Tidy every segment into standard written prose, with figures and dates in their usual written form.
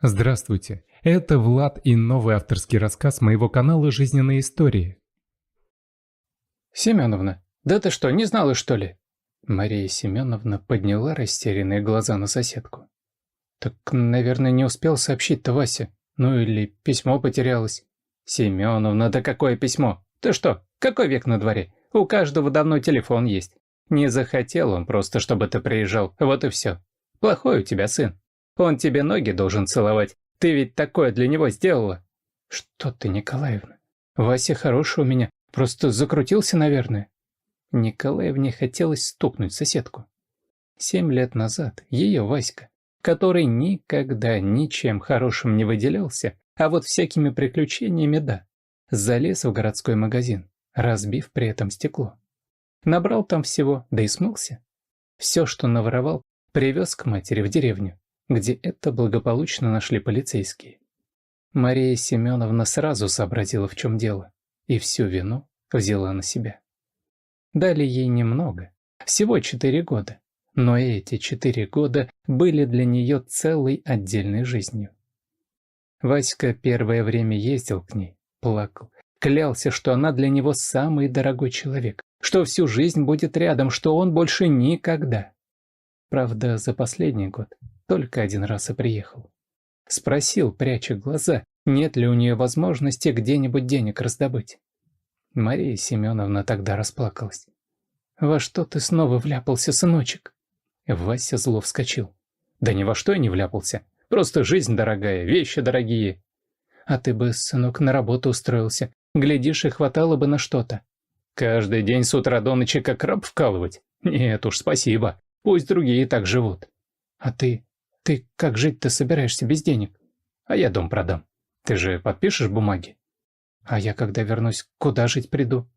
Здравствуйте, это Влад и новый авторский рассказ моего канала «Жизненные истории». «Семеновна, да ты что, не знала, что ли?» Мария Семеновна подняла растерянные глаза на соседку. «Так, наверное, не успел сообщить-то Вася. Ну или письмо потерялось». «Семеновна, да какое письмо? Ты что, какой век на дворе? У каждого давно телефон есть. Не захотел он просто, чтобы ты приезжал, вот и все. Плохой у тебя сын. Он тебе ноги должен целовать. Ты ведь такое для него сделала». «Что ты, Николаевна? Вася хороший у меня, просто закрутился, наверное». Николаевне хотелось стукнуть соседку. 7 лет назад ее Васька, который никогда ничем хорошим не выделялся, а вот всякими приключениями да, залез в городской магазин, разбив при этом стекло. Набрал там всего, да и смылся. Все, что наворовал, привез к матери в деревню, где это благополучно нашли полицейские. Мария Семеновна сразу сообразила, в чем дело, и всю вину взяла на себя. Дали ей немного, всего 4 года, но эти 4 года были для нее целой отдельной жизнью. Васька первое время ездил к ней, плакал, клялся, что она для него самый дорогой человек, что всю жизнь будет рядом, что он больше никогда. Правда, за последний год только 1 раз и приехал. Спросил, пряча глаза, нет ли у нее возможности где-нибудь денег раздобыть. Мария Семеновна тогда расплакалась. «Во что ты снова вляпался, сыночек?» Вася зло вскочил. «Да ни во что я не вляпался. Просто жизнь дорогая, вещи дорогие». «А ты бы, сынок, на работу устроился. Глядишь, и хватало бы на что-то». «Каждый день с утра до ночи как раб вкалывать? Нет уж, спасибо. Пусть другие так живут». «А ты как жить-то собираешься без денег?» «А я дом продам. Ты же подпишешь бумаги?» «А я, когда вернусь, куда жить приду?»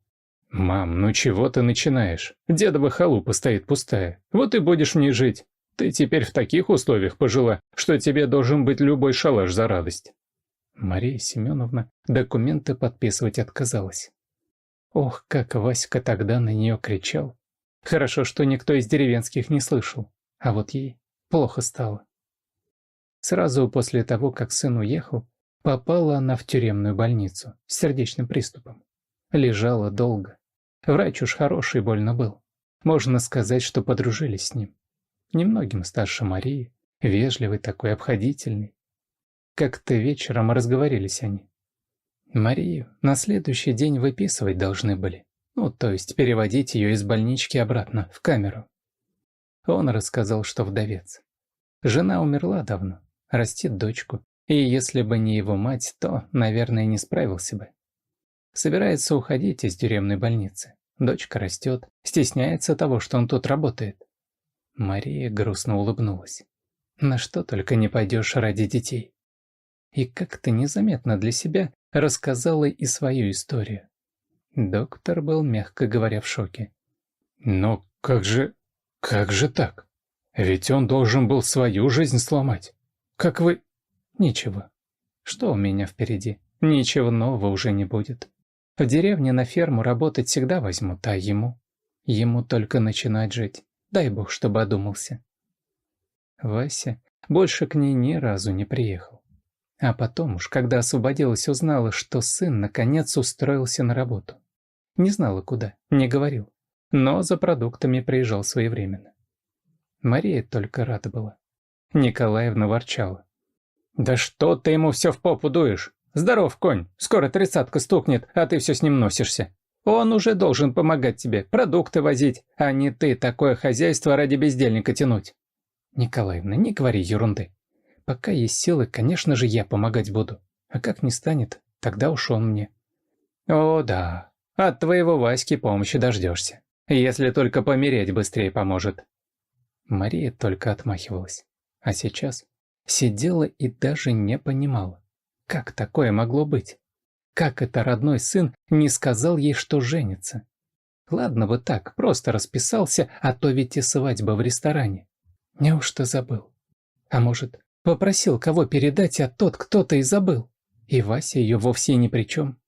«Мам, ну чего ты начинаешь? Дедова халупа стоит пустая. Вот и будешь в ней жить. Ты теперь в таких условиях пожила, что тебе должен быть любой шалаш за радость». Мария Семеновна документы подписывать отказалась. Ох, как Васька тогда на нее кричал. Хорошо, что никто из деревенских не слышал, а вот ей плохо стало. Сразу после того, как сын уехал, попала она в тюремную больницу с сердечным приступом. Лежала долго. Врач уж хороший больно был. Можно сказать, что подружились с ним. Немногим старше Марии, вежливый такой, обходительный. Как-то вечером разговорились они. Марию на следующий день выписывать должны были. Ну, то есть переводить ее из больнички обратно, в камеру. Он рассказал, что вдовец. Жена умерла давно, растит дочку. И если бы не его мать, то, наверное, не справился бы. Собирается уходить из тюремной больницы. Дочка растет, стесняется того, что он тут работает. Мария грустно улыбнулась. На что только не пойдешь ради детей. И как-то незаметно для себя рассказала и свою историю. Доктор был, мягко говоря, в шоке. «Но как же так? Ведь он должен был свою жизнь сломать. Как вы...» «Ничего. Что у меня впереди? Ничего нового уже не будет. В деревне на ферму работать всегда возьмут, а ему? Ему только начинать жить. Дай бог, чтобы одумался». Вася больше к ней ни разу не приехал. А потом уж, когда освободилась, узнала, что сын наконец устроился на работу. Не знала куда, не говорил, но за продуктами приезжал своевременно. Мария только рада была. Николаевна ворчала. «Да что ты ему все в попу дуешь? Здоров, конь, скоро 30-ка стукнет, а ты все с ним носишься. Он уже должен помогать тебе, продукты возить, а не ты такое хозяйство ради бездельника тянуть». «Николаевна, не говори ерунды. Пока есть силы, конечно же, я помогать буду. А как не станет, тогда уж он мне». «О да, от твоего Васьки помощи дождешься, если только помереть быстрее поможет». Мария только отмахивалась, а сейчас сидела и даже не понимала, как такое могло быть. Как это родной сын не сказал ей, что женится? Ладно бы так, просто расписался, а то ведь и свадьба в ресторане. Неужто забыл? А может, попросил кого передать, а тот кто-то и забыл? И Вася ее вовсе ни при чем.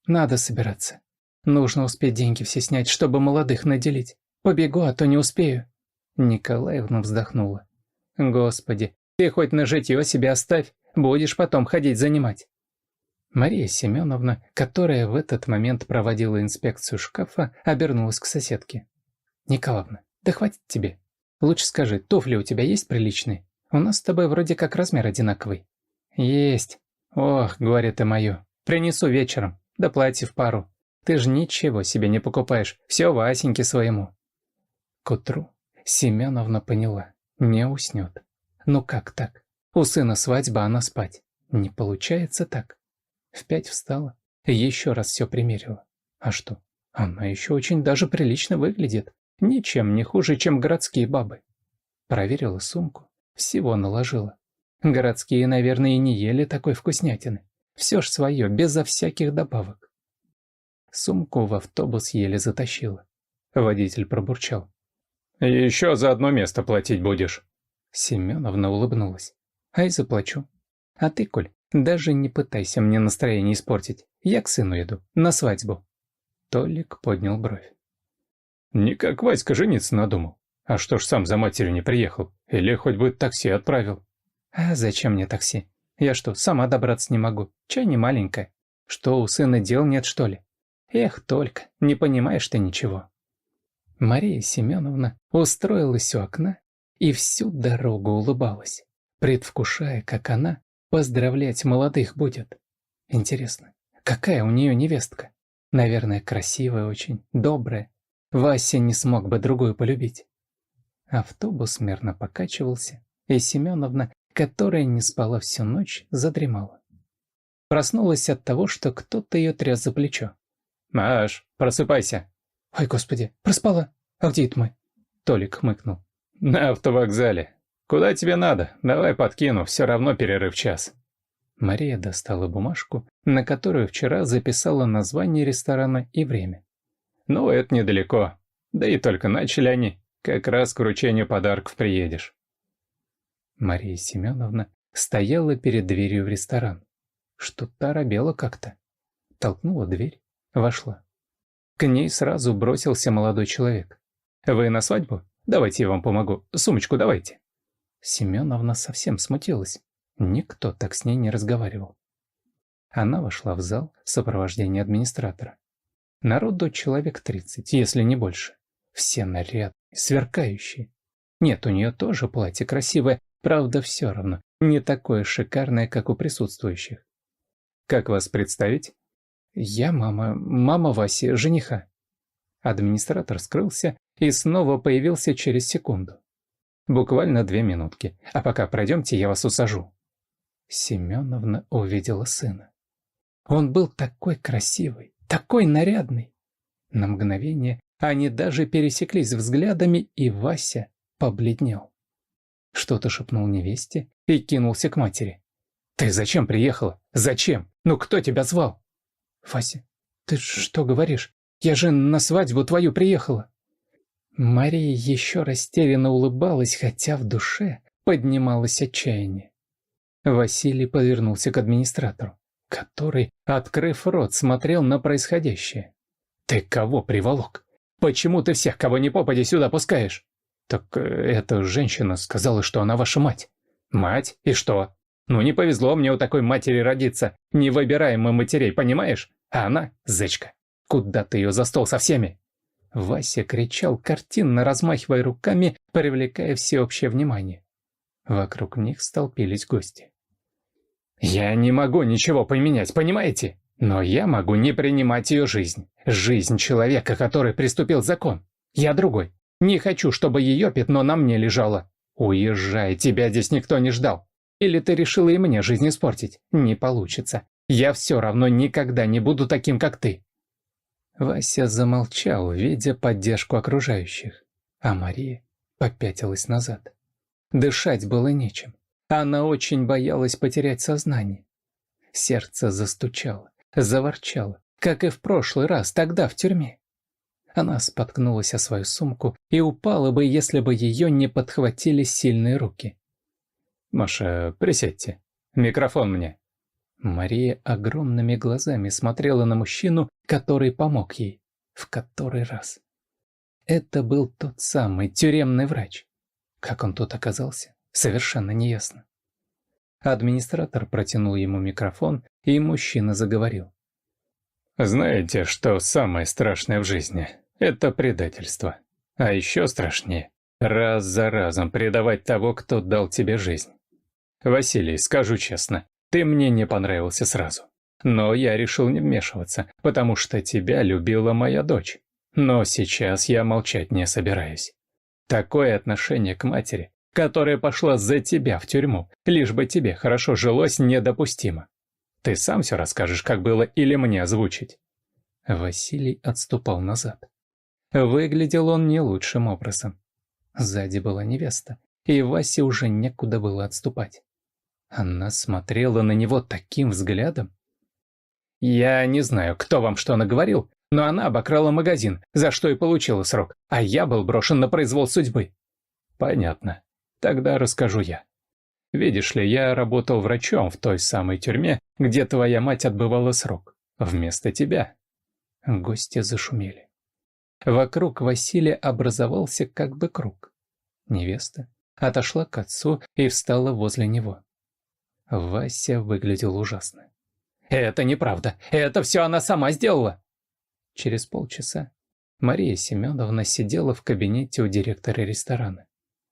Надо собираться. Нужно успеть деньги все снять, чтобы молодых наделить. Побегу, а то не успею. Николаевна вздохнула. Господи, Ты хоть на житье себе оставь, будешь потом ходить занимать. Мария Семеновна, которая в этот момент проводила инспекцию шкафа, обернулась к соседке. «Николаевна, да хватит тебе. Лучше скажи, туфли у тебя есть приличные? У нас с тобой вроде как размер одинаковый». «Есть. Ох, горе ты мое. Принесу вечером. Да платье в пару. Ты же ничего себе не покупаешь. Все Васеньке своему». К утру Семеновна поняла. Не уснет. Ну как так? У сына свадьба, она спать. Не получается так. В 5 встала. Еще раз все примерила. А что? Она еще очень даже прилично выглядит. Ничем не хуже, чем городские бабы. Проверила сумку. Всего наложила. Городские, наверное, и не ели такой вкуснятины. Все ж свое, безо всяких добавок. Сумку в автобус еле затащила. Водитель пробурчал. «Еще за одно место платить будешь». Семеновна улыбнулась. «Ай, заплачу. А ты, Коль, даже не пытайся мне настроение испортить. Я к сыну иду, на свадьбу». Толик поднял бровь. «Никак Васька жениться надумал. А что ж сам за матерью не приехал? Или хоть бы такси отправил?» «А зачем мне такси? Я что, сама добраться не могу? Чай не маленькая. Что, у сына дел нет, что ли? Эх, только, не понимаешь ты ничего». Мария Семеновна устроилась у окна и всю дорогу улыбалась, предвкушая, как она поздравлять молодых будет. Интересно, какая у нее невестка? Наверное, красивая очень, добрая. Вася не смог бы другую полюбить. Автобус мерно покачивался, и Семеновна, которая не спала всю ночь, задремала. Проснулась от того, что кто-то ее тряс за плечо. «Маш, просыпайся». «Ой, господи, проспала. А где это мы?» Толик хмыкнул. «На автовокзале. Куда тебе надо? Давай подкину, все равно перерыв час». Мария достала бумажку, на которую вчера записала название ресторана и время. «Ну, это недалеко. Да и только начали они. Как раз к вручению подарков приедешь». Мария Семеновна стояла перед дверью в ресторан. Что-то оробела как-то. Толкнула дверь, вошла. К ней сразу бросился молодой человек. «Вы на свадьбу? Давайте я вам помогу. Сумочку давайте». Семеновна совсем смутилась. Никто так с ней не разговаривал. Она вошла в зал в сопровождении администратора. Народу человек 30, если не больше. Все нарядные, сверкающие. Нет, у нее тоже платье красивое, правда, все равно не такое шикарное, как у присутствующих. «Как вас представить?» «Я мама Васи, жениха». Администратор скрылся и снова появился через секунду. «Буквально 2 минутки, а пока пройдемте, я вас усажу». Семеновна увидела сына. Он был такой красивый, такой нарядный. На мгновение они даже пересеклись взглядами, и Вася побледнел. Что-то шепнул невесте и кинулся к матери. «Ты зачем приехала? Зачем? Ну кто тебя звал?» «Вася, ты что говоришь? Я же на свадьбу твою приехала». Мария еще растерянно улыбалась, хотя в душе поднималось отчаяние. Василий повернулся к администратору, который, открыв рот, смотрел на происходящее. «Ты кого приволок? Почему ты всех, кого ни попадя, сюда пускаешь?» «Так эта женщина сказала, что она ваша мать». «Мать? И что? Ну не повезло мне у такой матери родиться. Не выбираем мы матерей, понимаешь? А она, зычка, куда ты ее за стол со всеми?» Вася кричал, картинно размахивая руками, привлекая всеобщее внимание. Вокруг них столпились гости. «Я не могу ничего поменять, понимаете? Но я могу не принимать ее жизнь. Жизнь человека, который приступил закон. Я другой. Не хочу, чтобы ее пятно на мне лежало. Уезжай, тебя здесь никто не ждал. Или ты решила и мне жизнь испортить? Не получится. Я все равно никогда не буду таким, как ты». Вася замолчал, видя поддержку окружающих, а Мария попятилась назад. Дышать было нечем. Она очень боялась потерять сознание. Сердце застучало, заворчало, как и в прошлый раз, тогда в тюрьме. Она споткнулась о свою сумку и упала бы, если бы ее не подхватили сильные руки. «Маша, присядьте. Микрофон мне». Мария огромными глазами смотрела на мужчину, который помог ей. В который раз. Это был тот самый тюремный врач. Как он тут оказался? совершенно неясно. Администратор протянул ему микрофон, и мужчина заговорил. Знаете, что самое страшное в жизни? Это предательство. А еще страшнее – раз за разом предавать того, кто дал тебе жизнь. Василий, скажу честно, ты мне не понравился сразу. Но я решил не вмешиваться, потому что тебя любила моя дочь. Но сейчас я молчать не собираюсь. Такое отношение к матери, которая пошла за тебя в тюрьму, лишь бы тебе хорошо жилось, недопустимо. Ты сам все расскажешь, как было, или мне озвучить?» Василий отступал назад. Выглядел он не лучшим образом. Сзади была невеста, и Васе уже некуда было отступать. Она смотрела на него таким взглядом. «Я не знаю, кто вам что наговорил, но она обокрала магазин, за что и получила срок, а я был брошен на произвол судьбы». «Понятно. Тогда расскажу я. Видишь ли, я работал врачом в той самой тюрьме, где твоя мать отбывала срок. Вместо тебя». Гости зашумели. Вокруг Василия образовался как бы круг. Невеста отошла к отцу и встала возле него. Вася выглядел ужасно. «Это неправда! Это все она сама сделала!» Через полчаса Мария Семеновна сидела в кабинете у директора ресторана,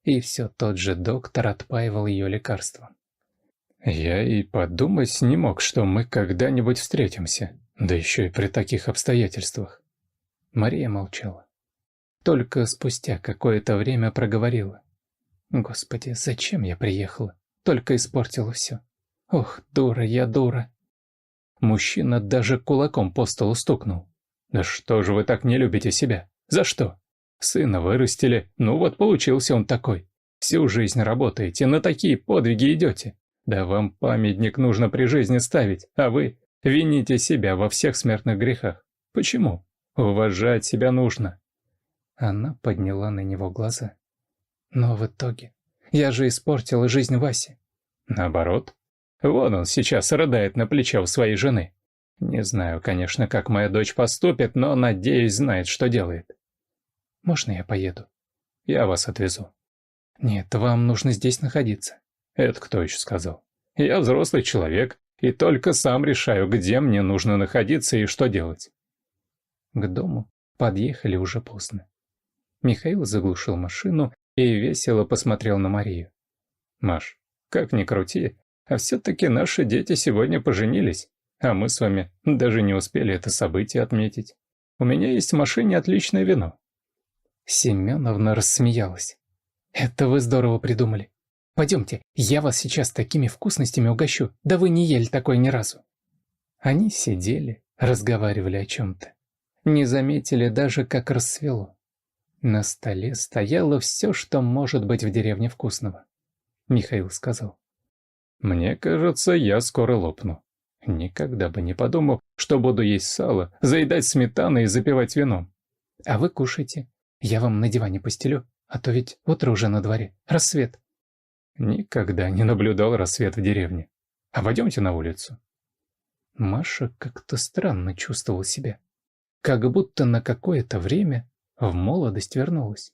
и все тот же доктор отпаивал ее лекарством. «Я и подумать не мог, что мы когда-нибудь встретимся, да еще и при таких обстоятельствах». Мария молчала. Только спустя какое-то время проговорила. «Господи, зачем я приехала? Только испортила все. Ох, дура я, дура!» Мужчина даже кулаком по столу стукнул. «Да что же вы так не любите себя? За что? Сына вырастили, ну вот получился он такой. Всю жизнь работаете, на такие подвиги идете. Да вам памятник нужно при жизни ставить, а вы вините себя во всех смертных грехах. Почему? Уважать себя нужно». Она подняла на него глаза. «Но в итоге я же испортила жизнь Васи». «Наоборот. Вон он сейчас рыдает на плече у своей жены. Не знаю, конечно, как моя дочь поступит, но, надеюсь, знает, что делает». «Можно я поеду?» «Я вас отвезу». «Нет, вам нужно здесь находиться». «Это кто еще сказал? Я взрослый человек и только сам решаю, где мне нужно находиться и что делать». К дому подъехали уже поздно. Михаил заглушил машину и весело посмотрел на Марию. «Маш, как ни крути, а все-таки наши дети сегодня поженились, а мы с вами даже не успели это событие отметить. У меня есть в машине отличное вино». Семеновна рассмеялась. «Это вы здорово придумали. Пойдемте, я вас сейчас такими вкусностями угощу, да вы не ели такое ни разу». Они сидели, разговаривали о чем-то. Не заметили даже, как рассвело. На столе стояло все, что может быть в деревне вкусного. Михаил сказал. «Мне кажется, я скоро лопну. Никогда бы не подумал, что буду есть сало, заедать сметаной и запивать вином». «А вы кушайте. Я вам на диване постелю, а то ведь утро уже на дворе, рассвет». Никогда не наблюдал рассвет в деревне. А пойдемте на улицу. Маша как-то странно чувствовала себя. Как будто на какое-то время в молодость вернулась.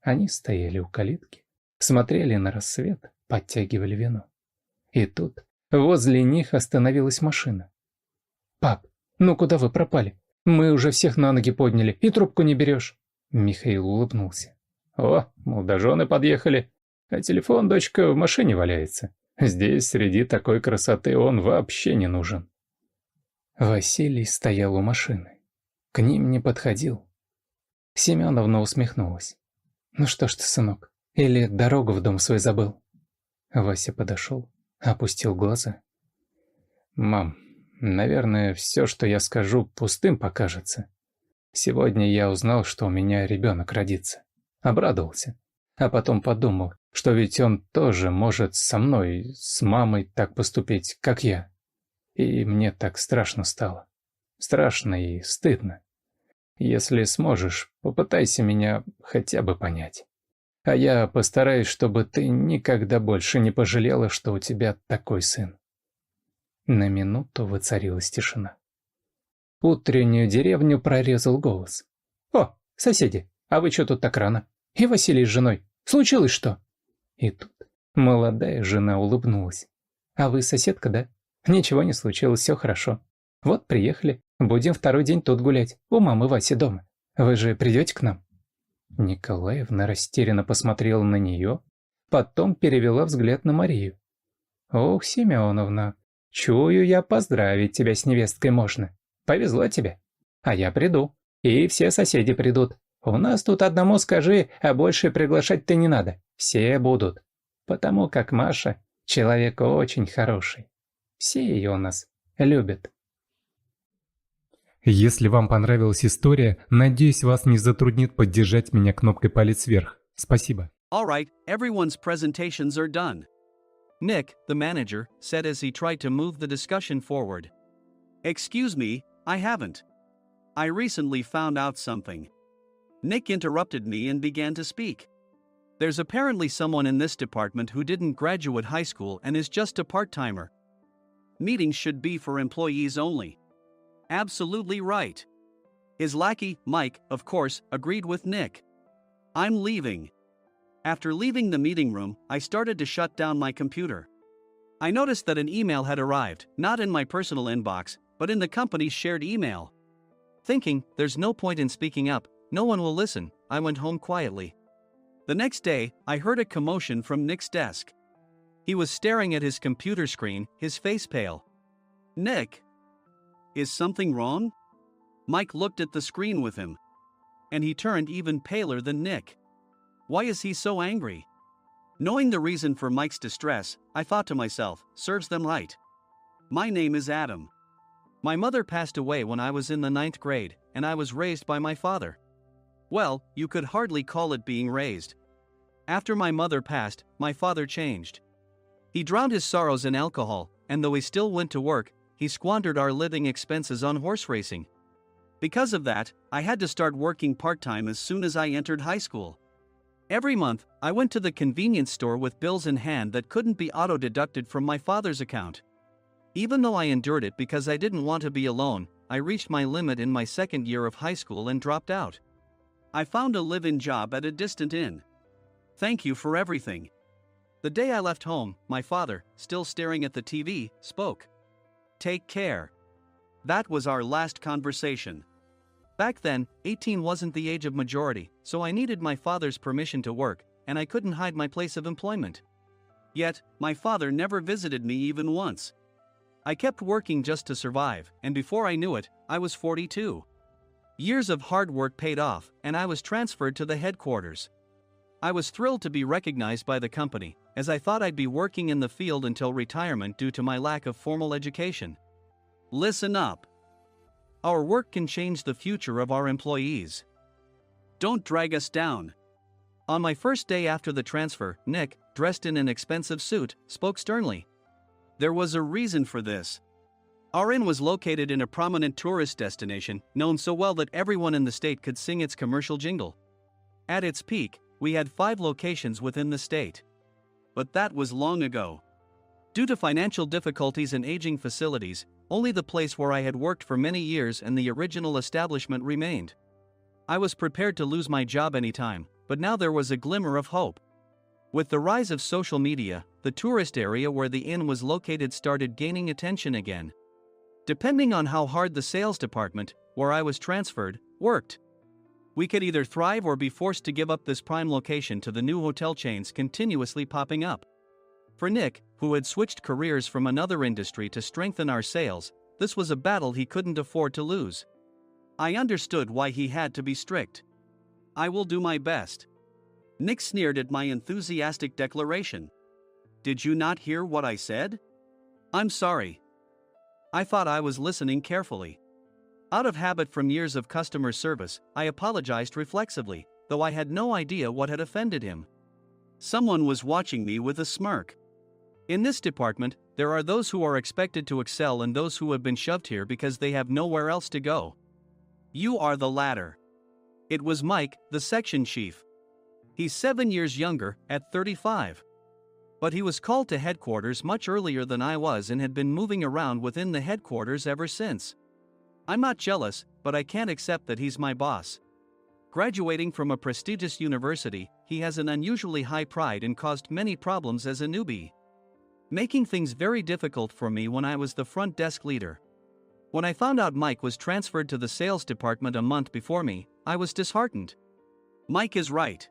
Они стояли у калитки, смотрели на рассвет, подтягивали вино. И тут возле них остановилась машина. «Пап, ну куда вы пропали? Мы уже всех на ноги подняли, и трубку не берешь». Михаил улыбнулся. «О, молодожены подъехали, а телефон, дочка, в машине валяется. Здесь среди такой красоты он вообще не нужен». Василий стоял у машины. К ним не подходил. Семеновна усмехнулась. «Ну что ж ты, сынок, или дорогу в дом свой забыл?» Вася подошел, опустил глаза. «Мам, наверное, все, что я скажу, пустым покажется. Сегодня я узнал, что у меня ребенок родится. Обрадовался. А потом подумал, что ведь он тоже может со мной, с мамой так поступить, как я. И мне так страшно стало. Страшно и стыдно. Если сможешь, попытайся меня хотя бы понять. А я постараюсь, чтобы ты никогда больше не пожалела, что у тебя такой сын». На минуту воцарилась тишина. Утреннюю деревню прорезал голос. «О, соседи, а вы что тут так рано? И Василий с женой. Случилось что?» И тут Молодая жена улыбнулась. «А вы соседка, да? Ничего не случилось, все хорошо. Вот приехали, будем второй день тут гулять, у мамы Васи дома. Вы же придете к нам?» Николаевна растерянно посмотрела на нее, потом перевела взгляд на Марию. «Ох, Семеновна, чую я, поздравить тебя с невесткой можно. Повезло тебе. А я приду, и все соседи придут. У нас тут одному скажи, а больше приглашать-то не надо. Все будут. Потому как Маша человек очень хороший. Все ее у нас любят». Если вам понравилась история, надеюсь, вас не затруднит поддержать меня кнопкой палец вверх. Спасибо. All right, everyone's presentations are done. Nick, the manager, said as he tried to move the discussion forward. Excuse me, I haven't. I recently found out something. Nick interrupted me and began to speak. There's apparently someone in this department who didn't graduate high school and is just a part-timer. Meetings should be for employees only. Absolutely right. His lackey, Mike, of course, agreed with Nick. I'm leaving. After leaving the meeting room, I started to shut down my computer. I noticed that an email had arrived, not in my personal inbox, but in the company's shared email. Thinking, there's no point in speaking up, no one will listen, I went home quietly. The next day, I heard a commotion from Nick's desk. He was staring at his computer screen, his face pale. Nick! Is something wrong? Mike looked at the screen with him. And he turned even paler than Nick. Why is he so angry? Knowing the reason for Mike's distress, I thought to myself, serves them right. My name is Adam. My mother passed away when I was in the 9th grade, and I was raised by my father. Well, you could hardly call it being raised. After my mother passed, my father changed. He drowned his sorrows in alcohol, and though he still went to work, he squandered our living expenses on horse racing. Because of that, I had to start working part-time as soon as I entered high school. Every month, I went to the convenience store with bills in hand that couldn't be auto-deducted from my father's account. Even though I endured it because I didn't want to be alone, I reached my limit in my second year of high school and dropped out. I found a live-in job at a distant inn. Thank you for everything. The day I left home, my father, still staring at the TV, spoke. Take care. That was our last conversation. Back then, 18 wasn't the age of majority, so I needed my father's permission to work, and I couldn't hide my place of employment. Yet, my father never visited me even once. I kept working just to survive, and before I knew it, I was 42. Years of hard work paid off, and I was transferred to the headquarters. I was thrilled to be recognized by the company, as I thought I'd be working in the field until retirement due to my lack of formal education. Listen up. Our work can change the future of our employees. Don't drag us down. On my first day after the transfer, Nick, dressed in an expensive suit, spoke sternly. There was a reason for this. Our inn was located in a prominent tourist destination, known so well that everyone in the state could sing its commercial jingle. At its peak, we had 5 locations within the state. But that was long ago. Due to financial difficulties and aging facilities, only the place where I had worked for many years and the original establishment remained. I was prepared to lose my job anytime, but now there was a glimmer of hope. With the rise of social media, the tourist area where the inn was located started gaining attention again. Depending on how hard the sales department, where I was transferred, worked, we could either thrive or be forced to give up this prime location to the new hotel chains continuously popping up. For Nick, who had switched careers from another industry to strengthen our sales, this was a battle he couldn't afford to lose. I understood why he had to be strict. I will do my best. Nick sneered at my enthusiastic declaration. Did you not hear what I said? I'm sorry. I thought I was listening carefully. Out of habit from years of customer service, I apologized reflexively, though I had no idea what had offended him. Someone was watching me with a smirk. In this department, there are those who are expected to excel and those who have been shoved here because they have nowhere else to go. You are the latter. It was Mike, the section chief. He's 7 years younger, at 35. But he was called to headquarters much earlier than I was and had been moving around within the headquarters ever since. I'm not jealous, but I can't accept that he's my boss. Graduating from a prestigious university, he has an unusually high pride and caused many problems as a newbie, making things very difficult for me when I was the front desk leader. When I found out Mike was transferred to the sales department a month before me, I was disheartened. Mike is right.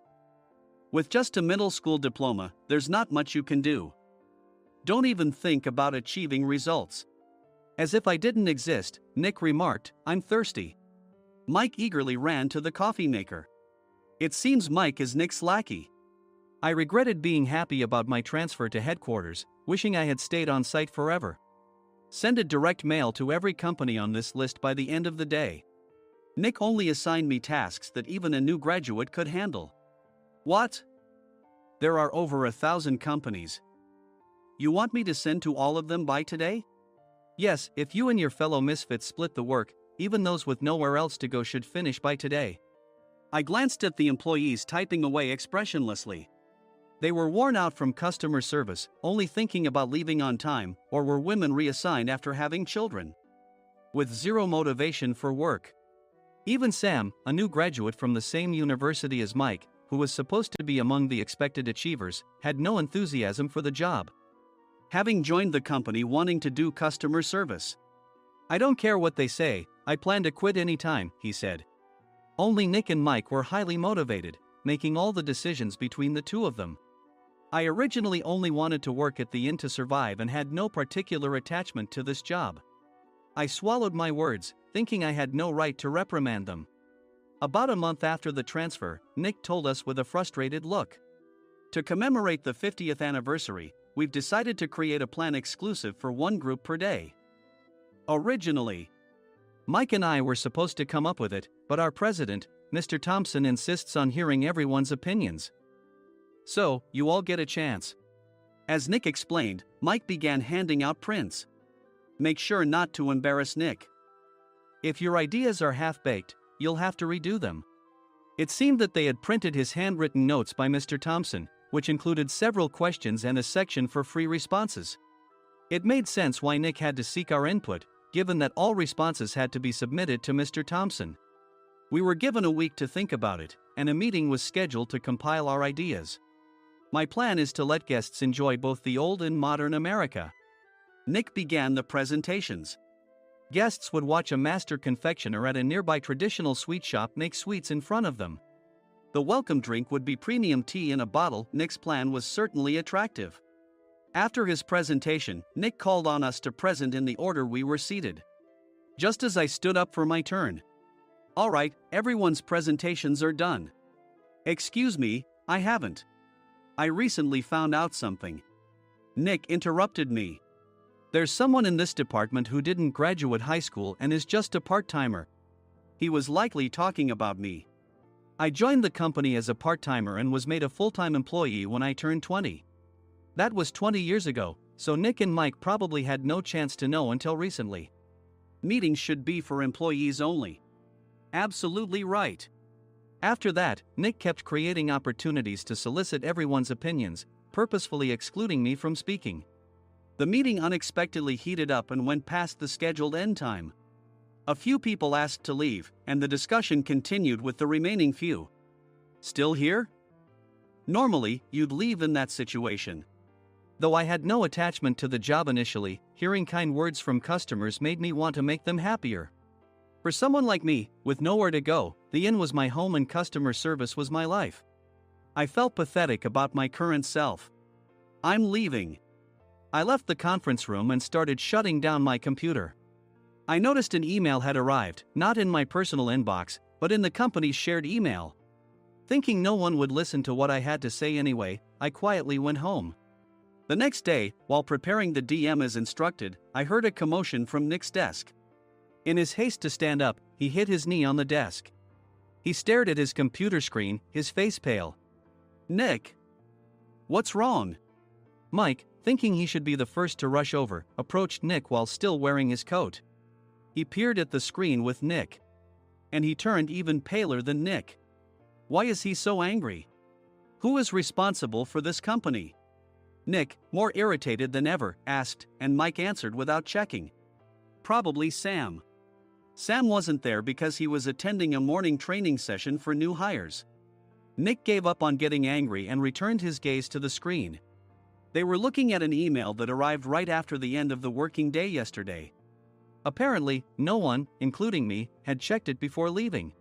With just a middle school diploma, there's not much you can do. Don't even think about achieving results. As if I didn't exist, Nick remarked, "I'm thirsty." Mike eagerly ran to the coffee maker. It seems Mike is Nick's lackey. I regretted being happy about my transfer to headquarters, wishing I had stayed on site forever. Send a direct mail to every company on this list by the end of the day. Nick only assigned me tasks that even a new graduate could handle. What? There are over 1,000 companies. You want me to send to all of them by today? Yes, if you and your fellow misfits split the work, even those with nowhere else to go should finish by today. I glanced at the employees typing away expressionlessly. They were worn out from customer service, only thinking about leaving on time, or were women reassigned after having children, with zero motivation for work. Even Sam, a new graduate from the same university as Mike, who was supposed to be among the expected achievers, had no enthusiasm for the job, having joined the company wanting to do customer service. "I don't care what they say, I plan to quit anytime," he said. Only Nick and Mike were highly motivated, making all the decisions between the two of them. I originally only wanted to work at the inn to survive and had no particular attachment to this job. I swallowed my words, thinking I had no right to reprimand them. About a month after the transfer, Nick told us with a frustrated look, "To commemorate the 50th anniversary, we've decided to create a plan exclusive for one group per day." Originally, Mike and I were supposed to come up with it, but our president, Mr. Thompson, insists on hearing everyone's opinions. "So, you all get a chance." As Nick explained, Mike began handing out prints. "Make sure not to embarrass Nick. If your ideas are half-baked, you'll have to redo them." It seemed that they had printed his handwritten notes by Mr. Thompson, which included several questions and a section for free responses. It made sense why Nick had to seek our input, given that all responses had to be submitted to Mr. Thompson. We were given a week to think about it, and a meeting was scheduled to compile our ideas. My plan is to let guests enjoy both the old and modern America. Nick began the presentations. Guests would watch a master confectioner at a nearby traditional sweet shop make sweets in front of them. The welcome drink would be premium tea in a bottle. Nick's plan was certainly attractive. After his presentation, Nick called on us to present in the order we were seated. Just as I stood up for my turn. "All right, everyone's presentations are done." "Excuse me, I haven't. I recently found out something." Nick interrupted me. "There's someone in this department who didn't graduate high school and is just a part-timer." He was likely talking about me. I joined the company as a part-timer and was made a full-time employee when I turned 20. That was 20 years ago, so Nick and Mike probably had no chance to know until recently. Meetings should be for employees only. Absolutely right. After that, Nick kept creating opportunities to solicit everyone's opinions, purposefully excluding me from speaking. The meeting unexpectedly heated up and went past the scheduled end time. A few people asked to leave, and the discussion continued with the remaining few. "Still here?" Normally, you'd leave in that situation. Though I had no attachment to the job initially, hearing kind words from customers made me want to make them happier. For someone like me, with nowhere to go, the inn was my home and customer service was my life. I felt pathetic about my current self. "I'm leaving." I left the conference room and started shutting down my computer. I noticed an email had arrived, not in my personal inbox, but in the company's shared email. Thinking no one would listen to what I had to say anyway, I quietly went home. The next day, while preparing the DM as instructed, I heard a commotion from Nick's desk. In his haste to stand up, he hit his knee on the desk. He stared at his computer screen, his face pale. "Nick! What's wrong?" Mike, thinking he should be the first to rush over, approached Nick while still wearing his coat. He peered at the screen with Nick. And he turned even paler than Nick. Why is he so angry? Who is responsible for this company? Nick, more irritated than ever, asked, and Mike answered without checking. Probably Sam. Sam wasn't there because he was attending a morning training session for new hires. Nick gave up on getting angry and returned his gaze to the screen. They were looking at an email that arrived right after the end of the working day yesterday. Apparently, no one, including me, had checked it before leaving.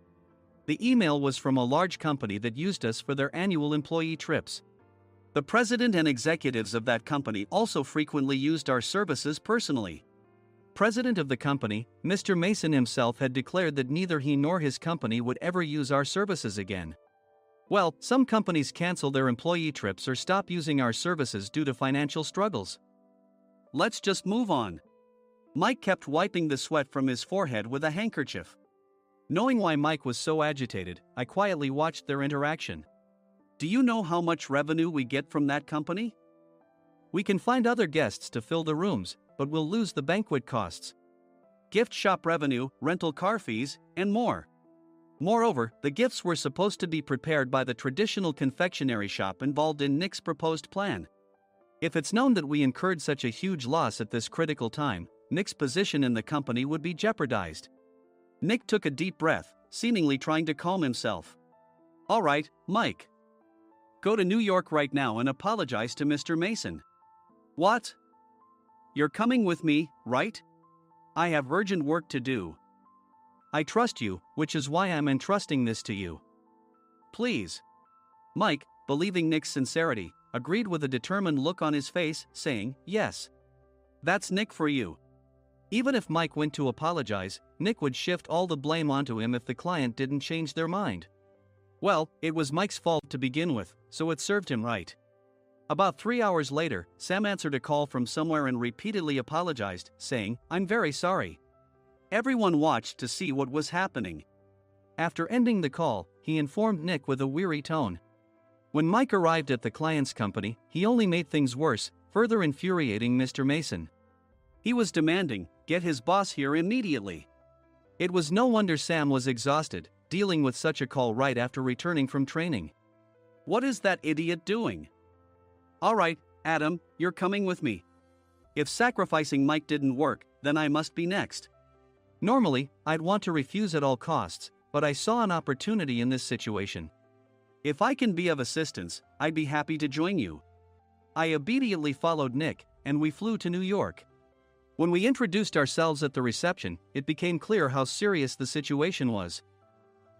The email was from a large company that used us for their annual employee trips. The president and executives of that company also frequently used our services personally. President of the company, Mr. Mason himself, had declared that neither he nor his company would ever use our services again. Well, some companies cancel their employee trips or stop using our services due to financial struggles. Let's just move on. Mike kept wiping the sweat from his forehead with a handkerchief. Knowing why Mike was so agitated, I quietly watched their interaction. Do you know how much revenue we get from that company? We can find other guests to fill the rooms, but we'll lose the banquet costs, gift shop revenue, rental car fees, and more. Moreover, the gifts were supposed to be prepared by the traditional confectionery shop involved in Nick's proposed plan. If it's known that we incurred such a huge loss at this critical time, Nick's position in the company would be jeopardized. Nick took a deep breath, seemingly trying to calm himself. All right, Mike. Go to New York right now and apologize to Mr. Mason. What? You're coming with me, right? I have urgent work to do. I trust you, which is why I'm entrusting this to you. Please. Mike, believing Nick's sincerity, agreed with a determined look on his face, saying, yes. That's Nick for you. Even if Mike went to apologize, Nick would shift all the blame onto him if the client didn't change their mind. Well, it was Mike's fault to begin with, so it served him right. About 3 hours later, Sam answered a call from somewhere and repeatedly apologized, saying, I'm very sorry. Everyone watched to see what was happening. After ending the call, he informed Nick with a weary tone. When Mike arrived at the client's company, he only made things worse, further infuriating Mr. Mason. He was demanding, get his boss here immediately. It was no wonder Sam was exhausted, dealing with such a call right after returning from training. What is that idiot doing? All right, Adam, you're coming with me. If sacrificing Mike didn't work, then I must be next. Normally, I'd want to refuse at all costs, but I saw an opportunity in this situation. If I can be of assistance, I'd be happy to join you. I immediately followed Nick, and we flew to New York. When we introduced ourselves at the reception, it became clear how serious the situation was,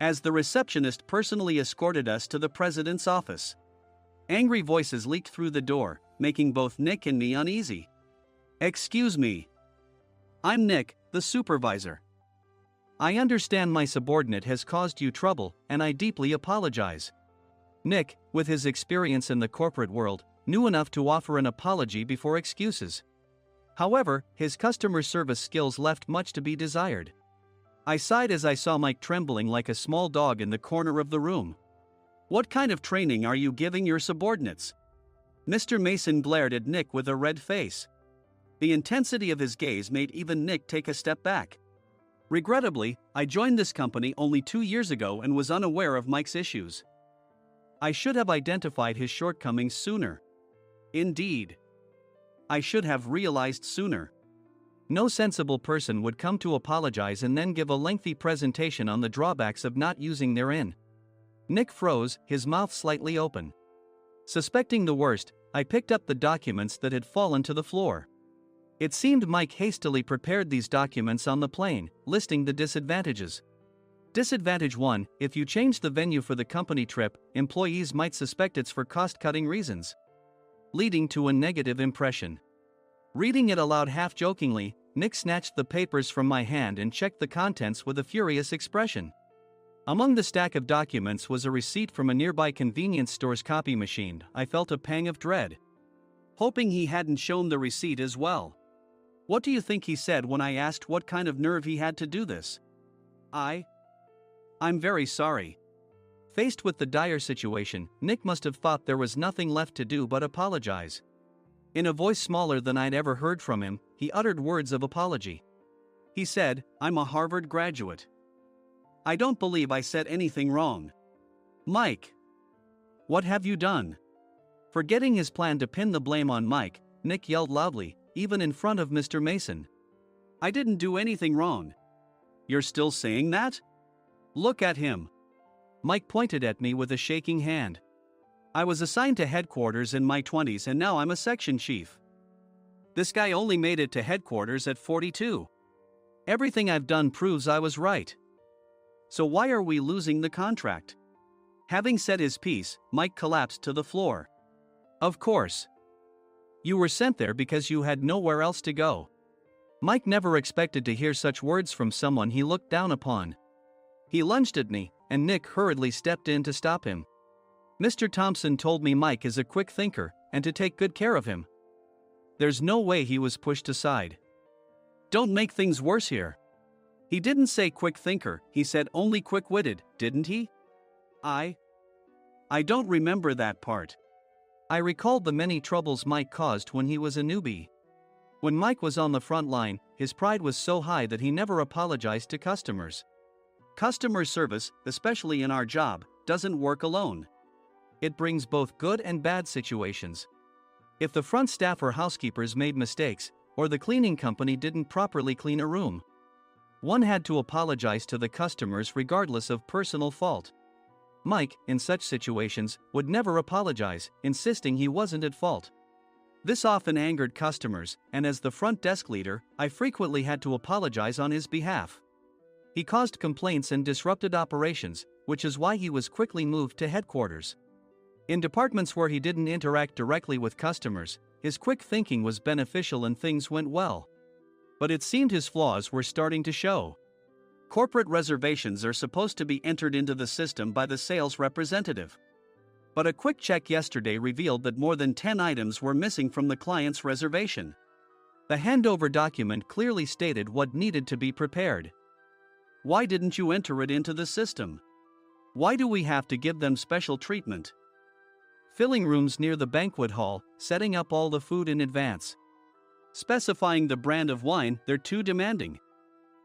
as the receptionist personally escorted us to the president's office. Angry voices leaked through the door, making both Nick and me uneasy. Excuse me. I'm Nick, the supervisor. I understand my subordinate has caused you trouble, and I deeply apologize. Nick, with his experience in the corporate world, knew enough to offer an apology before excuses. However, his customer service skills left much to be desired. I sighed as I saw Mike trembling like a small dog in the corner of the room. What kind of training are you giving your subordinates? Mr. Mason glared at Nick with a red face. The intensity of his gaze made even Nick take a step back. Regrettably, I joined this company only 2 years ago and was unaware of Mike's issues. I should have identified his shortcomings sooner. Indeed. I should have realized sooner. No sensible person would come to apologize and then give a lengthy presentation on the drawbacks of not using their in. Nick froze, his mouth slightly open. Suspecting the worst, I picked up the documents that had fallen to the floor. It seemed Mike hastily prepared these documents on the plane, listing the disadvantages. Disadvantage 1: if you change the venue for the company trip, employees might suspect it's for cost-cutting reasons, leading to a negative impression. Reading it aloud half-jokingly, Nick snatched the papers from my hand and checked the contents with a furious expression. Among the stack of documents was a receipt from a nearby convenience store's copy machine. I felt a pang of dread, hoping he hadn't shown the receipt as well. What do you think he said when I asked what kind of nerve he had to do this? I'm very sorry. Faced with the dire situation, Nick must have thought there was nothing left to do but apologize. In a voice smaller than I'd ever heard from him, he uttered words of apology. He said, I'm a Harvard graduate. I don't believe I said anything wrong. Mike! What have you done? Forgetting his plan to pin the blame on Mike, Nick yelled loudly, even in front of Mr. Mason. I didn't do anything wrong. You're still saying that? Look at him. Mike pointed at me with a shaking hand. I was assigned to headquarters in my 20s and now I'm a section chief. This guy only made it to headquarters at 42. Everything I've done proves I was right. So why are we losing the contract? Having said his piece, Mike collapsed to the floor. Of course. You were sent there because you had nowhere else to go. Mike never expected to hear such words from someone he looked down upon. He lunged at me, and Nick hurriedly stepped in to stop him. Mr. Thompson told me Mike is a quick thinker, and to take good care of him. There's no way he was pushed aside. Don't make things worse here. He didn't say quick thinker, he said only quick-witted, didn't he? I don't remember that part. I recalled the many troubles Mike caused when he was a newbie. When Mike was on the front line, his pride was so high that he never apologized to customers. Customer service, especially in our job, doesn't work alone. It brings both good and bad situations. If the front staff or housekeepers made mistakes, or the cleaning company didn't properly clean a room, one had to apologize to the customers regardless of personal fault. Mike, in such situations, would never apologize, insisting he wasn't at fault. This often angered customers, and as the front desk leader, I frequently had to apologize on his behalf. He caused complaints and disrupted operations, which is why he was quickly moved to headquarters. In departments where he didn't interact directly with customers, his quick thinking was beneficial and things went well. But it seemed his flaws were starting to show. Corporate reservations are supposed to be entered into the system by the sales representative. But a quick check yesterday revealed that more than 10 items were missing from the client's reservation. The handover document clearly stated what needed to be prepared. Why didn't you enter it into the system? Why do we have to give them special treatment? Filling rooms near the banquet hall, setting up all the food in advance. Specifying the brand of wine, they're too demanding.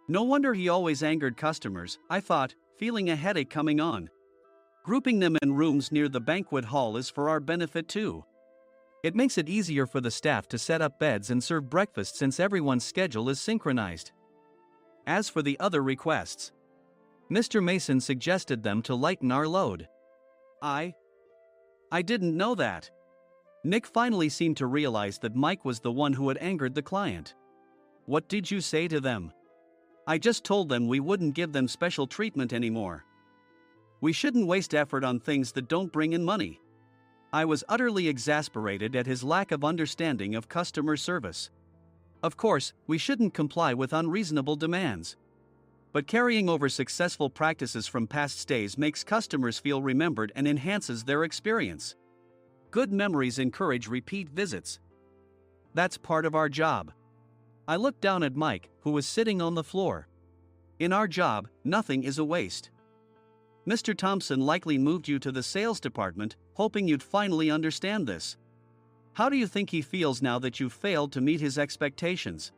No wonder he always angered customers, I thought, feeling a headache coming on. Grouping them in rooms near the banquet hall is for our benefit too. It makes it easier for the staff to set up beds and serve breakfast since everyone's schedule is synchronized. As for the other requests, Mr. Mason suggested them to lighten our load. I didn't know that. Nick finally seemed to realize that Mike was the one who had angered the client. What did you say to them? I just told them we wouldn't give them special treatment anymore. We shouldn't waste effort on things that don't bring in money. I was utterly exasperated at his lack of understanding of customer service. Of course, we shouldn't comply with unreasonable demands. But carrying over successful practices from past stays makes customers feel remembered and enhances their experience. Good memories encourage repeat visits. That's part of our job. I looked down at Mike, who was sitting on the floor. In our job, nothing is a waste. Mr. Thompson likely moved you to the sales department, hoping you'd finally understand this. How do you think he feels now that you failed to meet his expectations?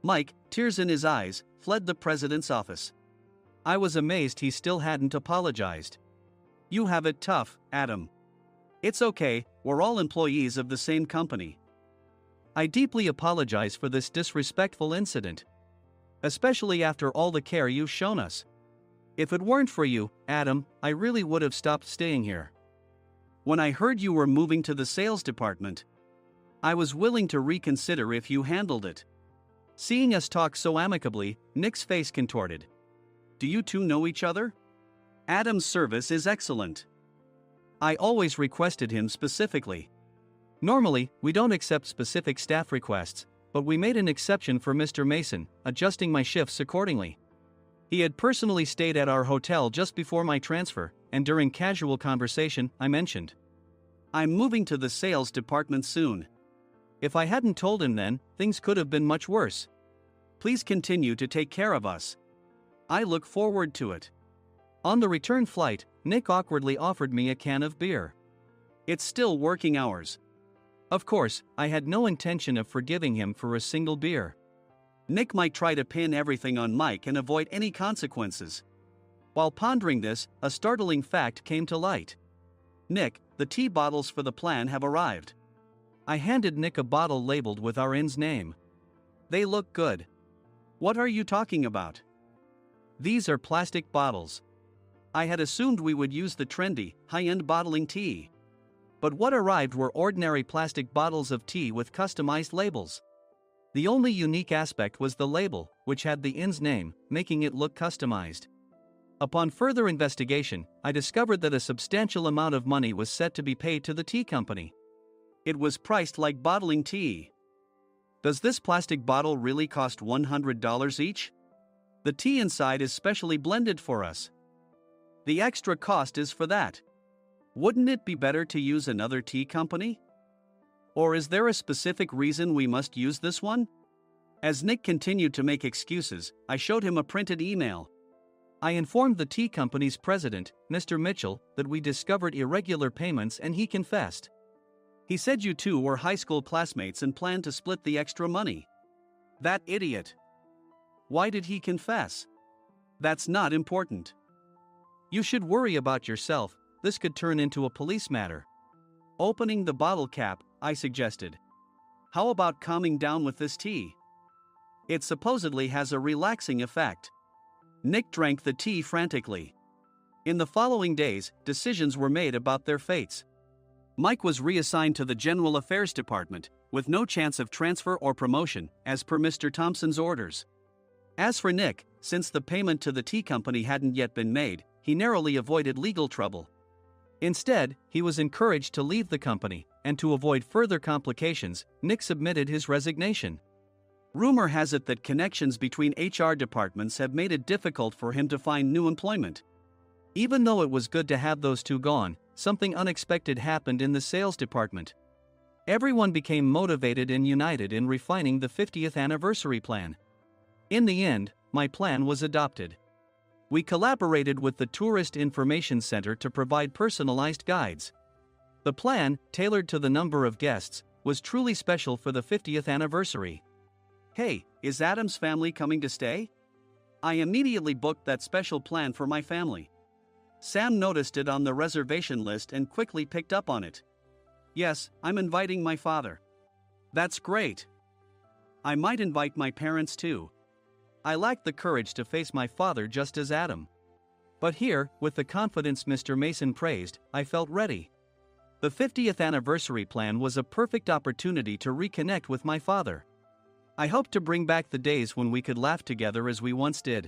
Mike, tears in his eyes, fled the president's office. I was amazed he still hadn't apologized. You have it tough, Adam. It's okay, we're all employees of the same company. I deeply apologize for this disrespectful incident. Especially after all the care you've shown us. If it weren't for you, Adam, I really would have stopped staying here. When I heard you were moving to the sales department, I was willing to reconsider if you handled it. Seeing us talk so amicably, Nick's face contorted. Do you two know each other? Adam's service is excellent. I always requested him specifically. Normally, we don't accept specific staff requests, but we made an exception for Mr. Mason, adjusting my shifts accordingly. He had personally stayed at our hotel just before my transfer, and during casual conversation, I mentioned, I'm moving to the sales department soon. If I hadn't told him then, things could have been much worse. Please continue to take care of us. I look forward to it. On the return flight, Nick awkwardly offered me a can of beer. It's still working hours. Of course, I had no intention of forgiving him for a single beer. Nick might try to pin everything on Mike and avoid any consequences. While pondering this, a startling fact came to light. Nick, the tea bottles for the plan have arrived. I handed Nick a bottle labeled with our inn's name. They look good. What are you talking about? These are plastic bottles. I had assumed we would use the trendy, high-end bottling tea. But what arrived were ordinary plastic bottles of tea with customized labels. The only unique aspect was the label, which had the inn's name, making it look customized. Upon further investigation, I discovered that a substantial amount of money was set to be paid to the tea company. It was priced like bottling tea. Does this plastic bottle really cost $100 each? The tea inside is specially blended for us. The extra cost is for that. Wouldn't it be better to use another tea company? Or is there a specific reason we must use this one? As Nick continued to make excuses, I showed him a printed email. I informed the tea company's president, Mr. Mitchell, that we discovered irregular payments and he confessed. He said you two were high school classmates and planned to split the extra money. That idiot. Why did he confess? That's not important. You should worry about yourself, this could turn into a police matter. Opening the bottle cap, I suggested. How about calming down with this tea? It supposedly has a relaxing effect. Nick drank the tea frantically. In the following days, decisions were made about their fates. Mike was reassigned to the General Affairs Department, with no chance of transfer or promotion, as per Mr. Thompson's orders. As for Nick, since the payment to the tea company hadn't yet been made, he narrowly avoided legal trouble. Instead, he was encouraged to leave the company, and to avoid further complications, Nick submitted his resignation. Rumor has it that connections between HR departments have made it difficult for him to find new employment. Even though it was good to have those two gone, something unexpected happened in the sales department. Everyone became motivated and united in refining the 50th anniversary plan. In the end, my plan was adopted. We collaborated with the Tourist Information Center to provide personalized guides. The plan, tailored to the number of guests, was truly special for the 50th anniversary. Hey, is Adam's family coming to stay? I immediately booked that special plan for my family. Sam noticed it on the reservation list and quickly picked up on it. Yes, I'm inviting my father. That's great. I might invite my parents too. I lacked the courage to face my father just as Adam. But here, with the confidence Mr. Mason praised, I felt ready. The 50th anniversary plan was a perfect opportunity to reconnect with my father. I hoped to bring back the days when we could laugh together as we once did.